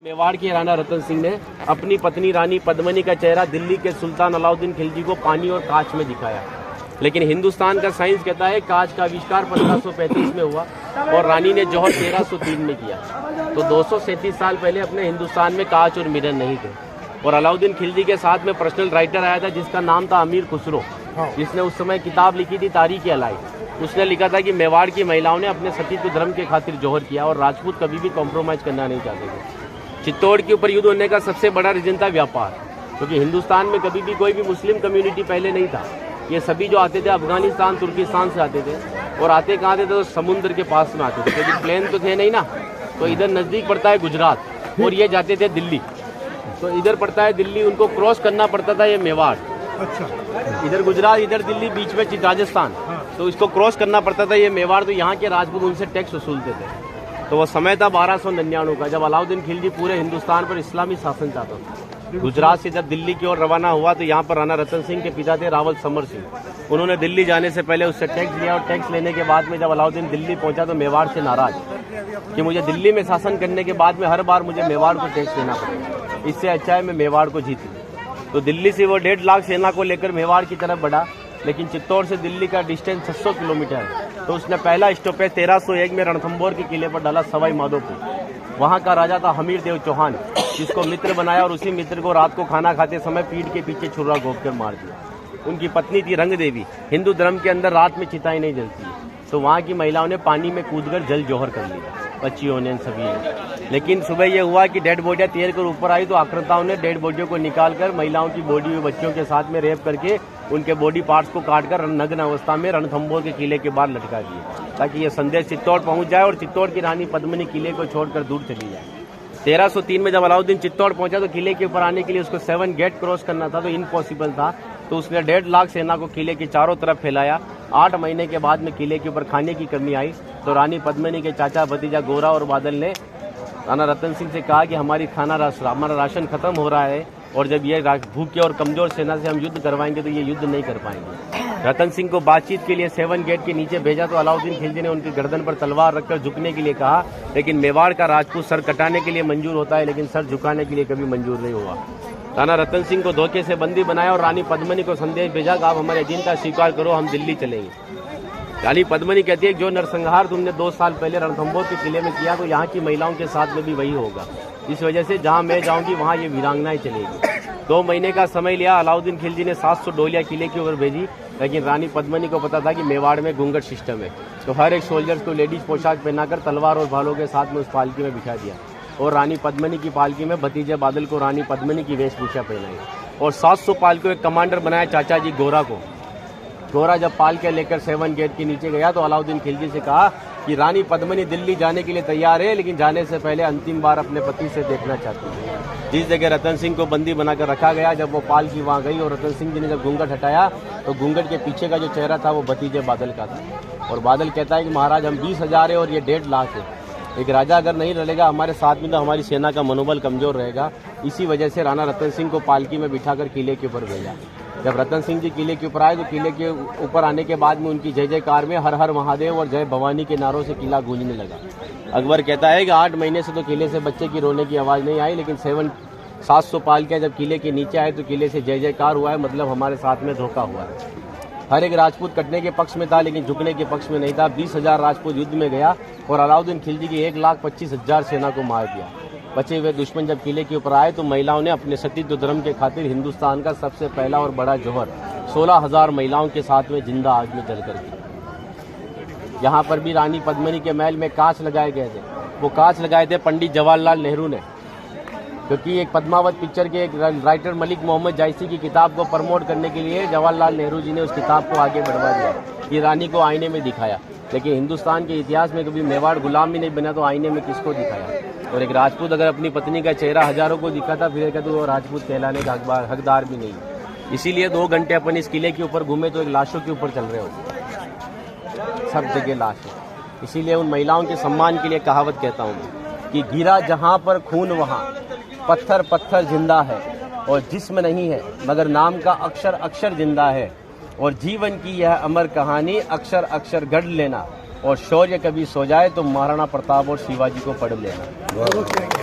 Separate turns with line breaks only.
मेवाड़ के राणा रतन सिंह ने अपनी पत्नी रानी पद्मिनी का चेहरा दिल्ली के सुल्तान अलाउद्दीन खिलजी को पानी और कांच में दिखाया। लेकिन हिंदुस्तान का साइंस कहता है कांच का आविष्कार 1535 में हुआ और रानी ने जौहर 1303 में किया। तो 237 साल पहले अपने हिंदुस्तान में कांच और मिरर नहीं थे। और अलाउद्दीन खिलजी के साथ में पर्सनल राइटर आया था जिसका नाम था अमीर खुसरो, जिसने उस समय किताब लिखी थी तारीख अलाई। उसने लिखा था कि मेवाड़ की महिलाओं ने अपने सतीत्व धर्म के खातिर जौहर किया और राजपूत कभी भी कॉम्प्रोमाइज करना नहीं चाहते थे। चित्तौड़ के ऊपर युद्ध होने का सबसे बड़ा रीजन था व्यापार, क्योंकि हिंदुस्तान में कभी भी कोई भी मुस्लिम कम्युनिटी पहले नहीं था। ये सभी जो आते थे अफगानिस्तान तुर्किस्तान से आते थे और आते कहाँ थे तो समुद्र के पास में आते थे, क्योंकि प्लेन तो थे नहीं ना। तो इधर नज़दीक पड़ता है गुजरात और ये जाते थे दिल्ली, तो इधर पड़ता है दिल्ली, उनको क्रॉस करना पड़ता था ये मेवाड़। अच्छा, इधर गुजरात इधर दिल्ली बीच में राजस्थान, तो इसको क्रॉस करना पड़ता था ये मेवाड़। तो यहाँ के राजपूत उनसे टैक्स वसूलते थे। तो वो समय था 1299 का, जब अलाउद्दीन खिलजी पूरे हिंदुस्तान पर इस्लामी शासन चाहता था। गुजरात से जब दिल्ली की ओर रवाना हुआ तो यहाँ पर राणा रतन सिंह के पिता थे रावल समर सिंह। उन्होंने दिल्ली जाने से पहले उससे टैक्स लिया और टैक्स लेने के बाद में जब अलाउद्दीन दिल्ली पहुंचा तो मेवाड़ से नाराज कि मुझे दिल्ली में शासन करने के बाद में हर बार मुझे मेवाड़ को टैक्स देना पड़ेगा, इससे अच्छा है मैं मेवाड़ को जीत लूं। तो दिल्ली से वो 1.5 लाख सेना को लेकर मेवाड़ की तरफ बढ़ा, लेकिन चित्तौड़ से दिल्ली का डिस्टेंस 600 किलोमीटर है। तो उसने पहला स्टॉपेज 1301 में रणथंभौर के किले पर डाला सवाई माधोपुर। वहाँ का राजा था हमीर देव चौहान, जिसको मित्र बनाया और उसी मित्र को रात को खाना खाते समय पीठ के पीछे छुरा घोंप कर मार दिया। उनकी पत्नी थी रंग देवी। हिंदू धर्म के अंदर रात में चिताएं नहीं जलती है, तो वहाँ की महिलाओं ने पानी में कूदकर जल जौहर कर लिया, बच्चियों ने सभी ने। लेकिन सुबह यह हुआ कि डेड बॉडियाँ तैर कर ऊपर आई तो आक्रांताओं ने डेड बॉडियों को निकालकर महिलाओं की बॉडी में बच्चों के साथ में रेप करके उनके बॉडी पार्ट्स को काटकर नग्न अवस्था में रणथंभौर के किले के बाहर लटका दिए, ताकि यह संदेश चित्तौड़ पहुंच जाए और चित्तौड़ की रानी पद्मिनी किले को छोड़कर दूर चली जाए। 1303 में जब अलाउद्दीन चित्तौड़ पहुंचा तो किले के ऊपर आने के लिए उसको 7 गेट क्रॉस करना था, तो इम्पॉसिबल था। तो उसने 1.5 लाख सेना को किले के चारों तरफ फैलाया। 8 महीने के बाद में किले के ऊपर खाने की कमी आई तो रानी पद्मिनी के चाचा भतीजा गोरा और बादल ने राणा रतन सिंह से कहा कि हमारा राशन खत्म हो रहा है और जब ये भूखे और कमजोर सेना से हम युद्ध करवाएंगे तो ये युद्ध नहीं कर पाएंगे। रतन सिंह को बातचीत के लिए 7 गेट के नीचे भेजा तो अलाउद्दीन खिलजी ने उनकी गर्दन पर तलवार रखकर झुकने के लिए कहा, लेकिन मेवाड़ का राजपूत सर कटाने के लिए मंजूर होता है लेकिन सर झुकाने के लिए कभी मंजूर नहीं हुआ। राणा रतन सिंह को धोखे से बंदी बनाया और रानी पद्मिनी को संदेश भेजा कि आप हमारे अधीनता स्वीकार करो, हम दिल्ली चलेंगे। रानी पद्मिनी कहती है कि जो नरसंहार तुमने 2 साल पहले रणथंभौर के किले में किया तो यहाँ की महिलाओं के साथ में भी वही होगा। इस वजह से जहाँ मैं जाऊँगी वहाँ ये वीरांगनाएं चलेगी। 2 महीने का समय लिया। अलाउद्दीन खिलजी ने 700 डोलियाँ किले की ओर भेजी, लेकिन रानी पद्मिनी को पता था कि मेवाड़ में घूंघट सिस्टम है, तो हर एक सोल्जर्स को लेडीज पोशाक पहनाकर तलवार और भालों के साथ में उस पालकी में बिठा दिया और रानी पद्मिनी की पालकी में भतीजे बादल को रानी पद्मिनी की वेशभूषा पहनाई और 700 पालकियों एक कमांडर बनाया चाचा जी गोरा को। गोरा जब पालके लेकर 7 गेट के नीचे गया तो अलाउद्दीन खिलजी से कहा कि रानी पद्मिनी दिल्ली जाने के लिए तैयार है, लेकिन जाने से पहले अंतिम बार अपने पति से देखना चाहती है। जिस जगह रतन सिंह को बंदी बनाकर रखा गया, जब वो पालकी वहाँ गई और रतन सिंह जी ने जब घूंघट हटाया तो घूंघट के पीछे का जो चेहरा था वो भतीजे बादल का था। और बादल कहता है कि महाराज हम 20,000 है और ये 1.5 लाख है, एक राजा अगर नहीं लड़ेगा हमारे साथ में तो हमारी सेना का मनोबल कमजोर रहेगा। इसी वजह से राणा रतन सिंह को पालकी में बिठाकर किले के ऊपर भेजा। जब रतन सिंह जी किले के ऊपर आए तो किले के ऊपर आने के बाद में उनकी जय जयकार में हर हर महादेव और जय भवानी के नारों से किला गूंजने लगा। अकबर कहता है कि 8 महीने से तो किले से बच्चे की रोने की आवाज़ नहीं आई, लेकिन 700 पालकियाँ जब किले के नीचे आए तो किले से जय जयकार हुआ है, मतलब हमारे साथ में धोखा हुआ है। हर एक राजपूत कटने के पक्ष में था लेकिन झुकने के पक्ष में नहीं था। 20,000 राजपूत युद्ध में गया और अलाउद्दीन खिलजी की 1,25,000 सेना को मार दिया। बचे हुए दुश्मन जब किले के ऊपर आए तो महिलाओं ने अपने सतीत्व धर्म के खातिर हिंदुस्तान का सबसे पहला और बड़ा जौहर 16,000 महिलाओं के साथ में जिंदा आग में जलकर किया। यहाँ पर भी रानी पद्मिनी के महल में कांच लगाए गए थे। वो कांच लगाए थे पंडित जवाहरलाल नेहरू ने, क्योंकि एक पद्मावत पिक्चर के एक राइटर मलिक मोहम्मद जायसी की किताब को प्रमोट करने के लिए जवाहरलाल नेहरू जी ने उस किताब को आगे बढ़वा दिया। ये रानी को आईने में दिखाया, लेकिन हिंदुस्तान के इतिहास में कभी मेवाड़ गुलाम भी नहीं बना तो आईने में किसको दिखाया। और एक राजपूत अगर अपनी पत्नी का चेहरा हजारों को दिखाता फिर कहते वो राजपूत कहलाने का हकदार भी नहीं। इसीलिए 2 घंटे अपन इस किले के ऊपर घूमे तो एक लाशों के ऊपर चल रहे होते, सब जगह लाश है। इसीलिए उन महिलाओं के सम्मान के लिए कहावत कहता हूँ कि गिरा जहाँ पर खून वहाँ पत्थर पत्थर जिंदा है और जिस्म नहीं है मगर नाम का अक्षर अक्षर जिंदा है। और जीवन की यह अमर कहानी अक्षर अक्षर गढ़ लेना और शौर्य कभी सो जाए तो महाराणा प्रताप और शिवाजी को पढ़ लेना।